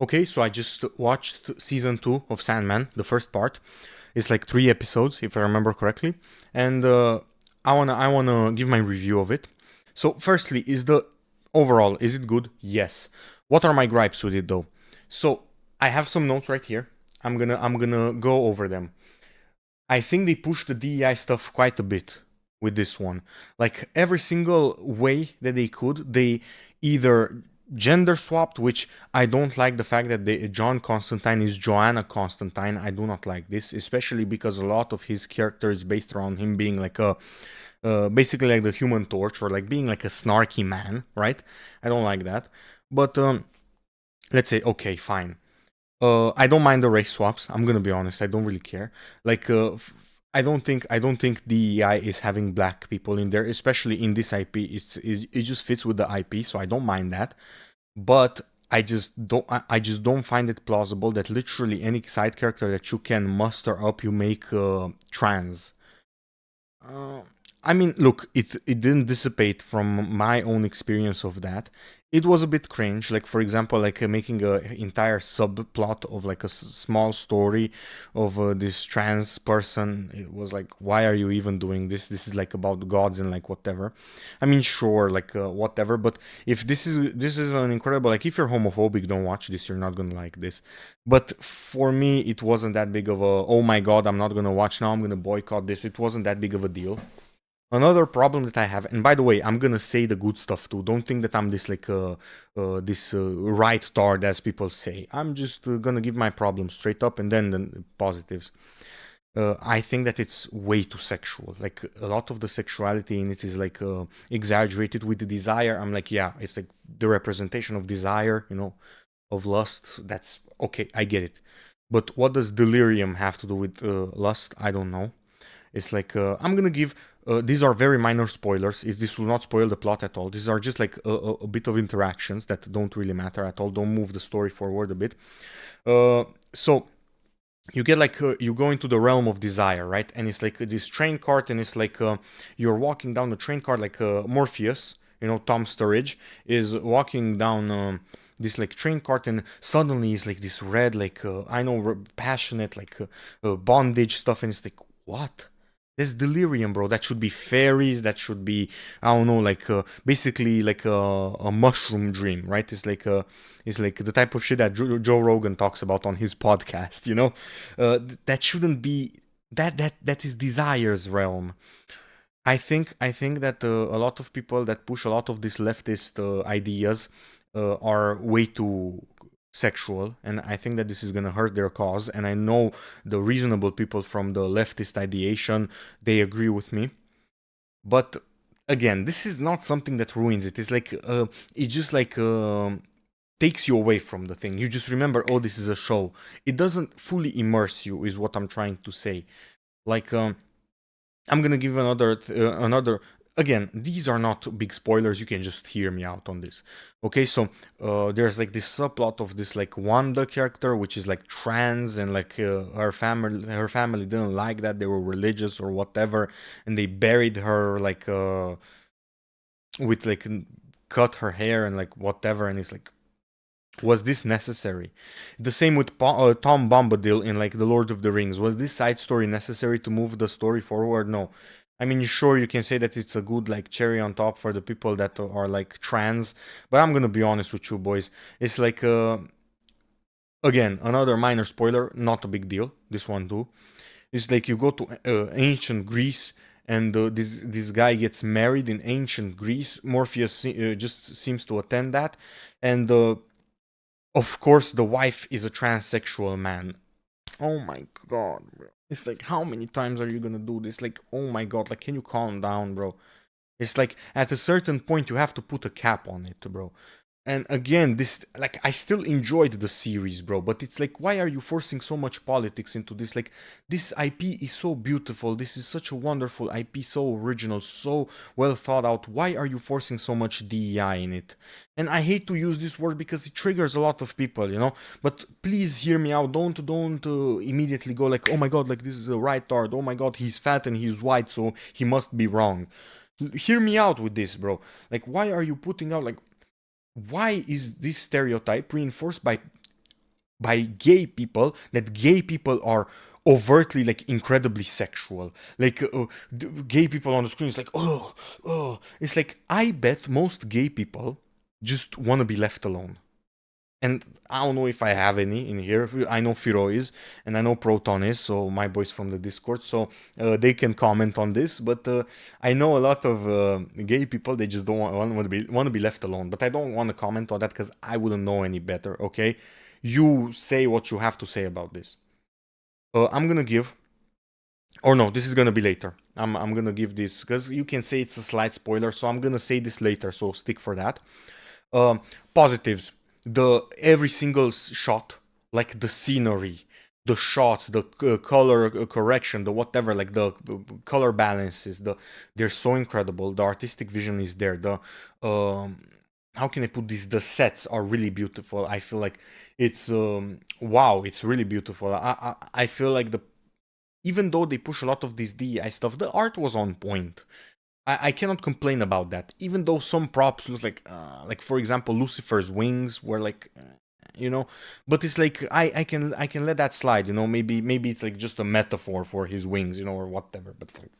Okay, so I just watched season 2 of Sandman, the first part. It's like 3 episodes, if I remember correctly, and I wanna give my review of it. So, firstly, is it good? Yes. What are my gripes with it though? So I have some notes right here. I'm gonna go over them. I think they pushed the DEI stuff quite a bit with this one. Like every single way that they could, they either gender swapped, which I don't like the fact that John Constantine is Joanna Constantine. I do not like this, especially because a lot of his character is based around him being like a basically like the Human Torch or like being like a snarky man, right? I don't like that. But let's say okay, fine. I don't mind the race swaps. I'm gonna be honest. I don't really care. Like, I don't think DEI is having black people in there, especially in this IP. It just fits with the IP, so I don't mind that. But I just don't find it plausible that literally any side character that you can muster up, you make trans. Uh, I mean, look, it didn't dissipate from my own experience of that. It was a bit cringe, like for example, like making a entire subplot of like a small story of this trans person. It was like, why are you even doing this? This is like about gods and like whatever. I mean, sure, like whatever. But if this is an incredible, like if you're homophobic, don't watch this. You're not gonna like this. But for me, it wasn't that big of a, oh my god, I'm not gonna watch now, I'm gonna boycott this. It wasn't that big of a deal. Another problem that I have, and by the way, I'm gonna say the good stuff too. Don't think that I'm this like this right tard as people say. I'm just gonna give my problems straight up and then the positives. I think that it's way too sexual. Like a lot of the sexuality in it is like exaggerated with the desire. I'm like, yeah, it's like the representation of desire, of lust. That's okay. I get it. But what does delirium have to do with lust? I don't know. It's like I'm gonna give. These are very minor spoilers. This will not spoil the plot at all. These are just like a bit of interactions that don't really matter at all. Don't move the story forward a bit. So you get like you go into the realm of desire, right? And it's like this train cart, and it's like you're walking down the train cart like Morpheus, Tom Sturridge is walking down this like train cart, and suddenly it's like this red, like I know, passionate, like bondage stuff, and it's like, what? That's delirium, bro. That should be fairies. That should be, I don't know, like basically like a mushroom dream, right? It's like the type of shit that Joe Rogan talks about on his podcast. That shouldn't be that is desire's realm. I think that a lot of people that push a lot of these leftist ideas are way too sexual, and I think that this is gonna hurt their cause. And I know the reasonable people from the leftist ideation, they agree with me. But again, this is not something that ruins it. It's like it just like takes you away from the thing. You just remember, oh, this is a show. It doesn't fully immerse you, is what I'm trying to say. Like I'm gonna give another. Again, these are not big spoilers. You can just hear me out on this. Okay, so there's like this subplot of this like Wanda character, which is like trans, and like her family didn't like that. They were religious or whatever, and they buried her like with like cut her hair and like whatever, and it's like, was this necessary? The same with Tom Bombadil in like The Lord of the Rings. Was this side story necessary to move the story forward? No. I mean, sure, you can say that it's a good like cherry on top for the people that are like trans, but I'm gonna be honest with you, boys. It's like again, another minor spoiler, not a big deal. This one too. It's like you go to ancient Greece, and this guy gets married in ancient Greece. Morpheus just seems to attend that, and of course, the wife is a transsexual man. Oh my god, bro. It's like, how many times are you gonna do this? Like, oh my god, like, can you calm down, bro? It's like, at a certain point, you have to put a cap on it, bro. And again, this, like, I still enjoyed the series, bro, but it's like, why are you forcing so much politics into this? Like, this IP is so beautiful. This is such a wonderful IP, so original, so well thought out. Why are you forcing so much DEI in it? And I hate to use this word because it triggers a lot of people. But please hear me out. Don't immediately go like, oh my god, like this is a right tard. Oh my god, he's fat and he's white, so he must be wrong. Hear me out with this, bro. Like, why are you putting out like, why is this stereotype reinforced by by gay people, that gay people are overtly like incredibly sexual. Like gay people on the screen is like, oh, it's like I bet most gay people just want to be left alone. And I don't know if I have any in here. I know Firo is, and I know Proton is, so my boys from the Discord, so they can comment on this. But I know a lot of gay people. They just don't want to be left alone. But I don't want to comment on that because I wouldn't know any better. Okay, you say what you have to say about this. I'm gonna give, or no, this is gonna be later. I'm gonna give this because you can say it's a slight spoiler, so I'm gonna say this later. So stick for that. Um, Positives: the every single shot, like the scenery, the shots, the color correction, the whatever, like the color balances, they're so incredible. The artistic vision is there. The how can I put this? The sets are really beautiful. I feel like it's wow, it's really beautiful. I feel like even though they push a lot of this DEI stuff, the art was on point. I cannot complain about that. Even though some props look like for example, Lucifer's wings were like, but it's like I can let that slide. Maybe it's like just a metaphor for his wings, or whatever. But like,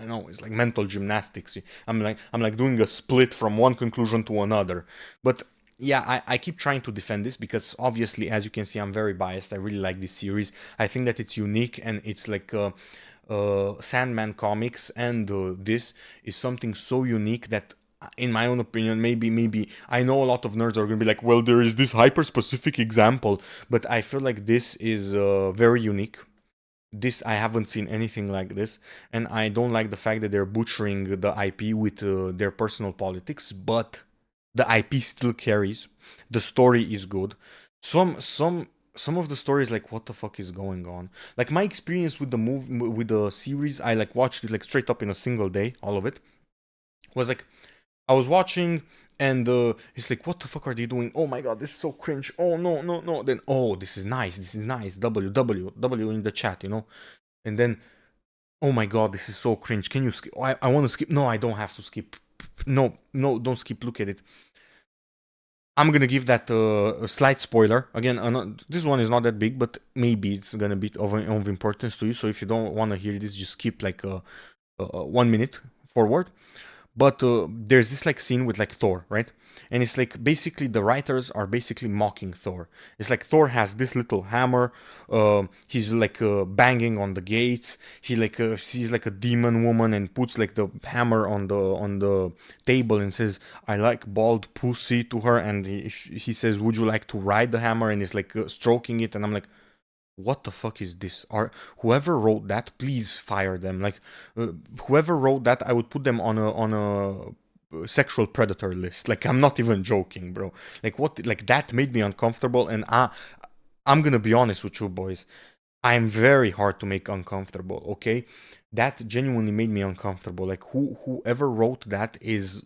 I know it's like mental gymnastics. I'm like doing a split from one conclusion to another. But yeah, I keep trying to defend this because obviously, as you can see, I'm very biased. I really like this series. I think that it's unique and it's like Sandman comics, and this is something so unique that, in my own opinion, maybe I know a lot of nerds are gonna be like, well, there is this hyper specific example, but I feel like this is very unique. This I haven't seen anything like this, and I don't like the fact that they're butchering the IP with their personal politics, but the IP still carries. The story is good. Some of the stories, like, what the fuck is going on? Like, my experience with the series, I like watched it like straight up in a single day, all of it. Was like, I was watching, and it's like, what the fuck are they doing? Oh my god, this is so cringe. Oh no, no, no. Then, oh, this is nice. This is nice. W in the chat. And then, oh my god, this is so cringe. Can you skip? Oh, I want to skip. No, I don't have to skip. No, no, don't skip. Look at it. I'm gonna give that a slight spoiler. Again, this one is not that big, but maybe it's gonna be of importance to you. So if you don't want to hear this, just skip like 1 minute forward. But there's this like scene with like Thor, right? And it's like basically the writers are basically mocking Thor. It's like Thor has this little hammer. He's like banging on the gates. He like sees like a demon woman and puts like the hammer on the table and says, "I like bald pussy" to her. And he says, "Would you like to ride the hammer?" And he's like stroking it. And I'm like, what the fuck is this? Whoever wrote that, please fire them. Like whoever wrote that, I would put them on a sexual predator list. Like, I'm not even joking, bro. Like, what? Like, that made me uncomfortable. And I'm gonna be honest with you, boys. I'm very hard to make uncomfortable. Okay, that genuinely made me uncomfortable. Like, whoever wrote that is,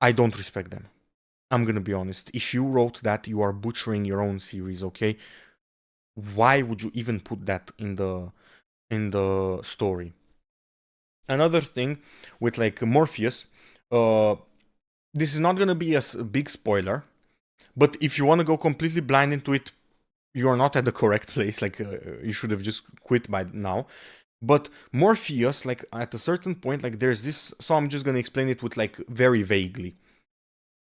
I don't respect them. I'm gonna be honest. If you wrote that, you are butchering your own series. Okay, why would you even put that in the story? Another thing with like Morpheus, uh this is not gonna be a big spoiler, but if you want to go completely blind into it, you are not at the correct place. Like you should have just quit by now. But Morpheus, like at a certain point, like there's this, so I'm just gonna explain it with like very vaguely.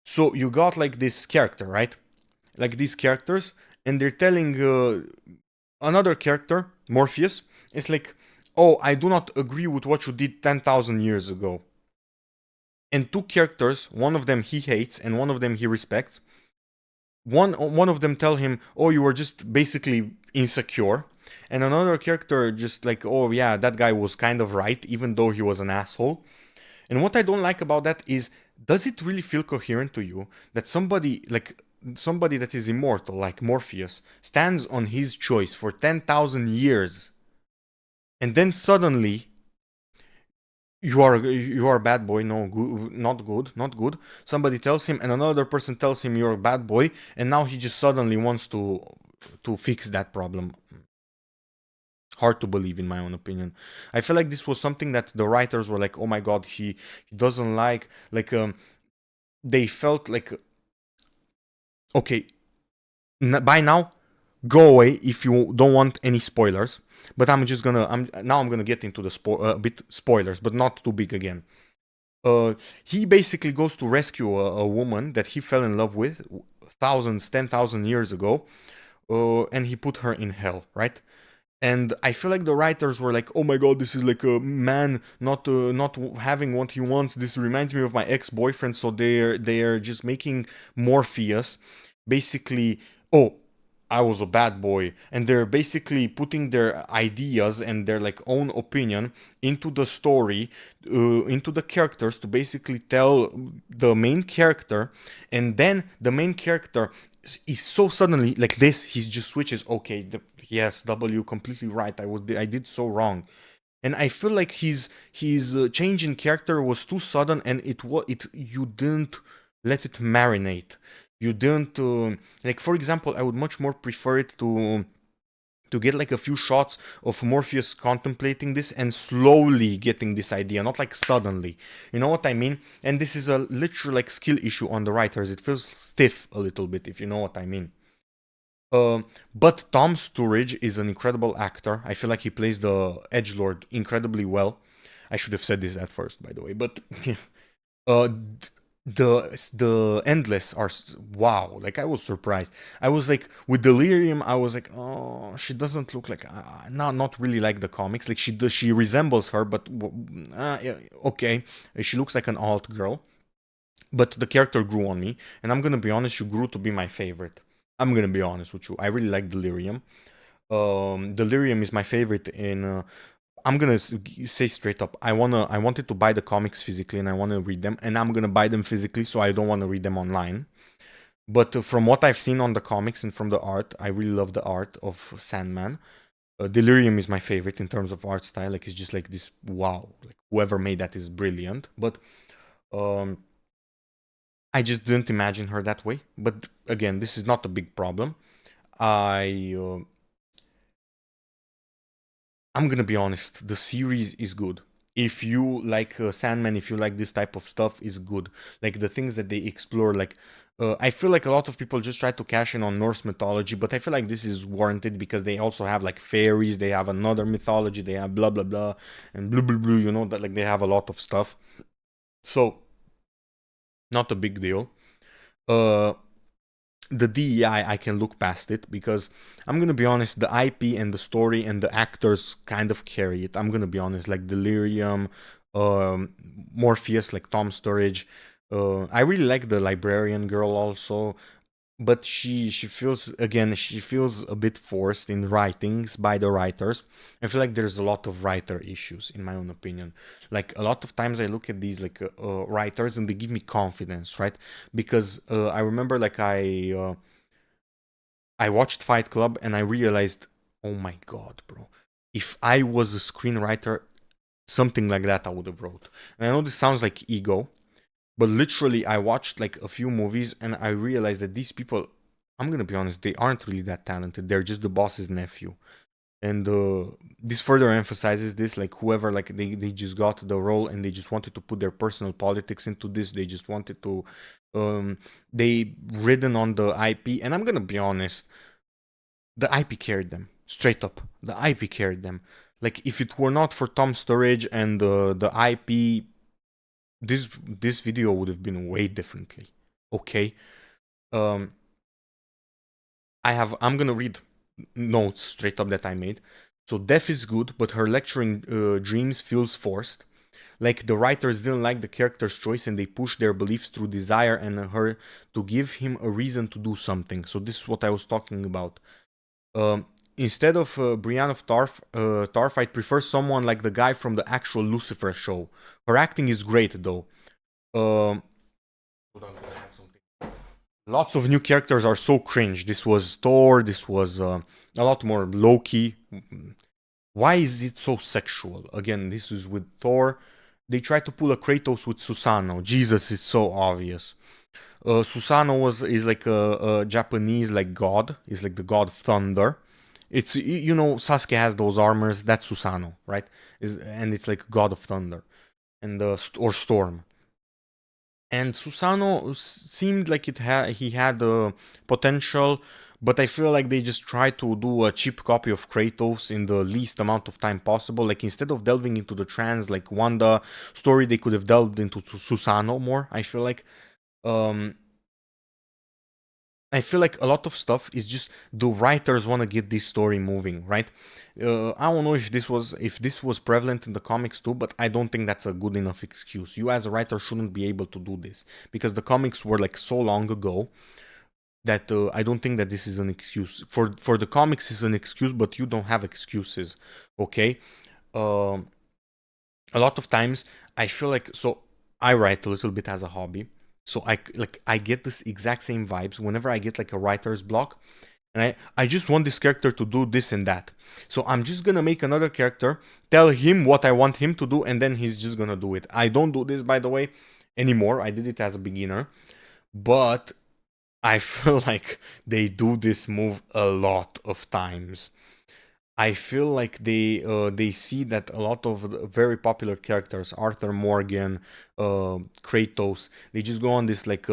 So you got like this character, right? Like these characters, and they're telling another character, Morpheus, is like, "Oh, I do not agree with what you did 10,000 years ago." And two characters, one of them he hates and one of them he respects. One of them tell him, "Oh, you were just basically insecure." And another character just like, "Oh yeah, that guy was kind of right, even though he was an asshole." And what I don't like about that is, does it really feel coherent to you that somebody that is immortal, like Morpheus, stands on his choice for 10,000 years, and then suddenly you are a bad boy, no, good, not good, not good. Somebody tells him, and another person tells him you're a bad boy, and now he just suddenly wants to fix that problem. Hard to believe, in my own opinion. I feel like this was something that the writers were like, "Oh my god, he doesn't like." They felt like, okay, By now, go away if you don't want any spoilers. But I'm gonna get into the a bit spoilers, but not too big again. He basically goes to rescue a woman that he fell in love with 10,000 years ago, and he put her in hell, right? And I feel like the writers were like, "Oh my god, this is like a man not having what he wants. This reminds me of my ex-boyfriend." So they're just making Morpheus basically, oh, I was a bad boy, and they're basically putting their ideas and their like own opinion into the story, into the characters to basically tell the main character, and then the main character is so suddenly like this. He just switches. Okay, yes, W, completely right. I did so wrong, and I feel like his change in character was too sudden, and it you didn't let it marinate. You didn't like, for example, I would much more prefer it to get like a few shots of Morpheus contemplating this and slowly getting this idea, not like suddenly. You know what I mean? And this is a literal like skill issue on the writers. It feels stiff a little bit, if you know what I mean. But Tom Sturridge is an incredible actor. I feel like he plays the edgelord incredibly well. I should have said this at first, by the way. But uh, the endless are wow. Like, I was surprised. I was like, with Delirium, I was like, oh, she doesn't look like not really like the comics. Like, she resembles her, but yeah, okay, she looks like an alt girl. But the character grew on me, and I'm gonna be honest, she grew to be my favorite. I'm gonna be honest with you. I really like Delirium. Delirium is my favorite in. I'm gonna say straight up. I wanted to buy the comics physically, and I want to read them, and I'm gonna buy them physically, so I don't want to read them online. But from what I've seen on the comics and from the art, I really love the art of Sandman. Delirium is my favorite in terms of art style. Like, it's just like this. Wow! Like, whoever made that is brilliant. But um, I just didn't imagine her that way. But again, this is not a big problem. I I'm gonna be honest. The series is good. If you like Sandman, if you like this type of stuff, is good. Like the things that they explore, like I feel like a lot of people just try to cash in on Norse mythology, but I feel like this is warranted because they also have like fairies, they have another mythology, they have blah blah blah and blah blah blah. You know that, like, they have a lot of stuff. So not a big deal. Uh, the DEI, I can look past it because I'm gonna be honest, the IP and the story and the actors kind of carry it. I'm gonna be honest, like Delirium, um, Morpheus, like Tom Sturridge. I really like the librarian girl also, but she feels a bit forced in writings by the writers. I feel like there's a lot of writer issues, in my own opinion. Like, a lot of times I look at these like writers, and they give me confidence, right? Because I remember, like, I watched Fight Club, and I realized, oh my god, bro, if I was a screenwriter, something like that I would have wrote. And I know this sounds like ego, but literally, I watched like a few movies, and I realized that these people, I'm gonna be honest, they aren't really that talented. They're just the boss's nephew. And this further emphasizes this, like, whoever, like, they just got the role, and they just wanted to put their personal politics into this. They just wanted to, they ridden on the IP. And I'm gonna be honest, the IP carried them. Straight up. The IP carried them. Like, if it were not for Tom Sturridge and the IP, this video would have been way differently. Okay. Um, I'm gonna read notes straight up that I made. So death is good, but her lecturing dreams feels forced. Like, the writers didn't like the character's choice, and they pushed their beliefs through desire and her to give him a reason to do something. So this is what I was talking about. Instead of Brienne of Tarth, I'd prefer someone like the guy from the actual Lucifer show. Her acting is great, though. Um, Lots of new characters are so cringe. This was Thor. This was a lot more Loki. Why is it so sexual? Again, this is with Thor. They try to pull a Kratos with Susano. Jesus is so obvious. Susano is like a Japanese like god. Is like the god of thunder. It's, you know, Sasuke has those armors. That's Susano, right? And it's like god of thunder and or storm. And Susano seemed like he had the potential, but I feel like they just try to do a cheap copy of Kratos in the least amount of time possible. Like instead of delving into the trans like Wanda story, they could have delved into Susano more. Um I feel like a lot of stuff is just the writers want to get this story moving, right? I don't know if this was prevalent in the comics too, but I don't think that's a good enough excuse. You as a writer shouldn't be able to do this because the comics were like so long ago that I don't think that this is an excuse. For the comics is an excuse, but you don't have excuses, okay? Um a lot of times I feel like so I write a little bit as a hobby. So I get this exact same vibes whenever I get like a writer's block and I just want this character to do this and that. So I'm just gonna make another character, tell him what I want him to do, and then he's just gonna do it. I don't do this by the way anymore. I did it as a beginner, but I feel like they do this move a lot of times. I feel like they see that a lot of very popular characters, Arthur Morgan, Kratos, they just go on this like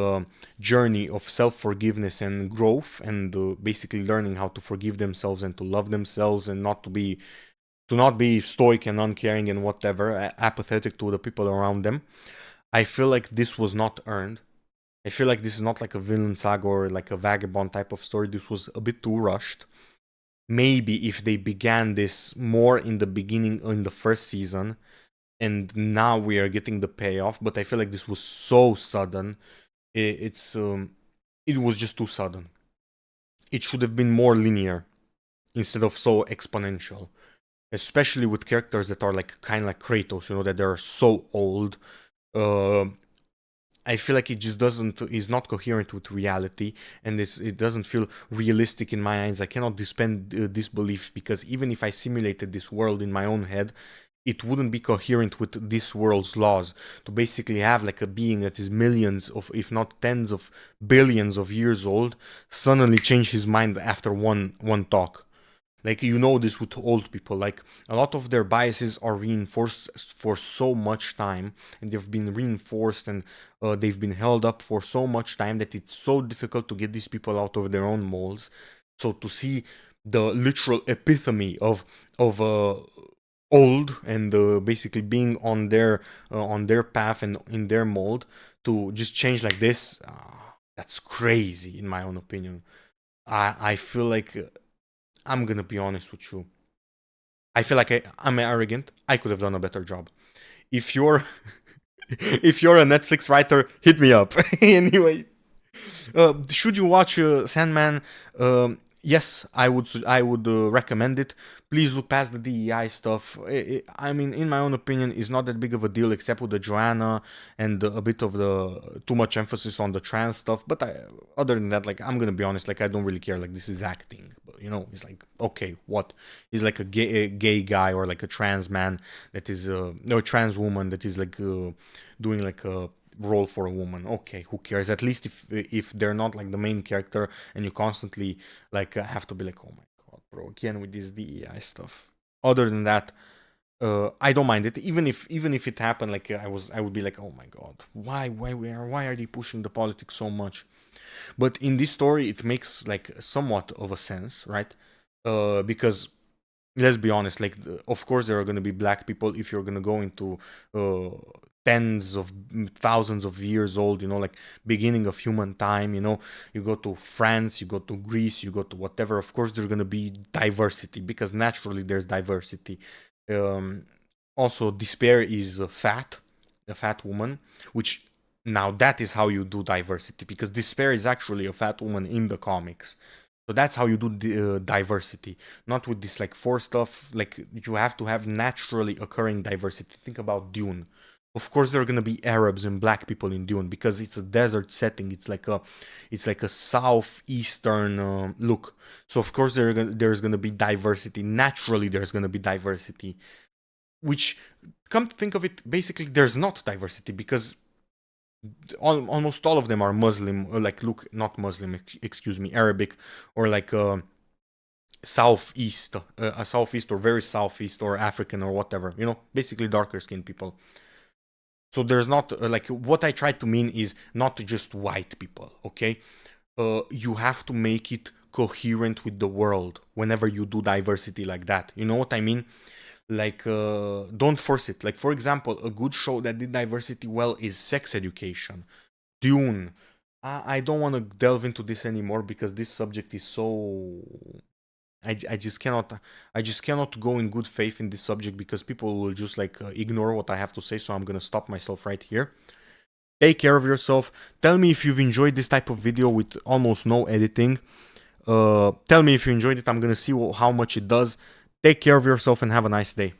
journey of self forgiveness and growth, and basically learning how to forgive themselves and to love themselves and not be stoic and uncaring and whatever, apathetic to the people around them. I feel like this was not earned. I feel like this is not like a villain saga or like a vagabond type of story. This was a bit too rushed. Maybe if they began this more in the beginning in the first season and now we are getting the payoff, but I feel like this was so sudden. It was just too sudden. It should have been more linear instead of so exponential, especially with characters that are like kind of like Kratos, you know, that they're so old. uh I feel like it just doesn't is not coherent with reality, and it doesn't feel realistic in my eyes. I cannot disband disbelief because even if I simulated this world in my own head, it wouldn't be coherent with this world's laws to basically have like a being that is millions of, if not tens of billions of years old, suddenly change his mind after one talk. Like you know this with old people, like a lot of their biases are reinforced for so much time, and they've been reinforced and they've been held up for so much time that it's so difficult to get these people out of their own molds. So to see the literal epitome of old and basically being on their path and in their mold to just change like this, that's crazy in my own opinion. I feel like I'm gonna be honest with you. I feel like I'm arrogant. I could have done a better job. If you're if you're a Netflix writer, hit me up. Anyway, should you watch Sandman? Yes, I would recommend it. Please look past the DEI stuff. I mean, in my own opinion, it's not that big of a deal, except with the Joanna and a bit of the too much emphasis on the trans stuff. But other than that, like I'm gonna be honest, like I don't really care. Like this is acting, but you know, it's like okay, what? He's like a gay guy or like a trans man that is no trans woman that is like doing like a role for a woman. Okay, who cares? At least if they're not like the main character and you constantly like have to be like, oh my god, bro, again with this DEI stuff. Other than that, I don't mind it. Even if it happened, like I would be like, oh my god, why are they pushing the politics so much? But in this story, it makes like somewhat of a sense, right? Because let's be honest, like of course there are going to be black people if you're going to go into uh, tens of thousands of years old, you know, like beginning of human time, you know, you go to France, you go to Greece, you go to whatever, of course there's going to be diversity because naturally there's diversity. um, Also despair is a fat woman, which now that is how you do diversity because despair is actually a fat woman in the comics. So that's how you do the diversity, not with this like force stuff. Like you have to have naturally occurring diversity. Think about Dune. Of course, there are gonna be Arabs and black people in Dune because it's a desert setting. It's like a southeastern look. So of course there's gonna be diversity. Naturally, there's gonna be diversity. Which, come to think of it, basically there's not diversity because almost all of them are Muslim, like look, not Muslim, excuse me, Arabic, or like southeast, a southeast or very southeast or African or whatever. You know, basically darker skinned people. So there's not like what I try to mean is not just white people. Okay, you have to make it coherent with the world whenever you do diversity like that. You know what I mean? Like, don't force it. Like, for example, a good show that did diversity well is Sex Education, Dune. I don't want to delve into this anymore because this subject is so. I just cannot go in good faith in this subject because people will just like ignore what I have to say. So I'm gonna stop myself right here. Take care of yourself. Tell me if you've enjoyed this type of video with almost no editing. Tell me if you enjoyed it. I'm gonna see how much it does. Take care of yourself and have a nice day.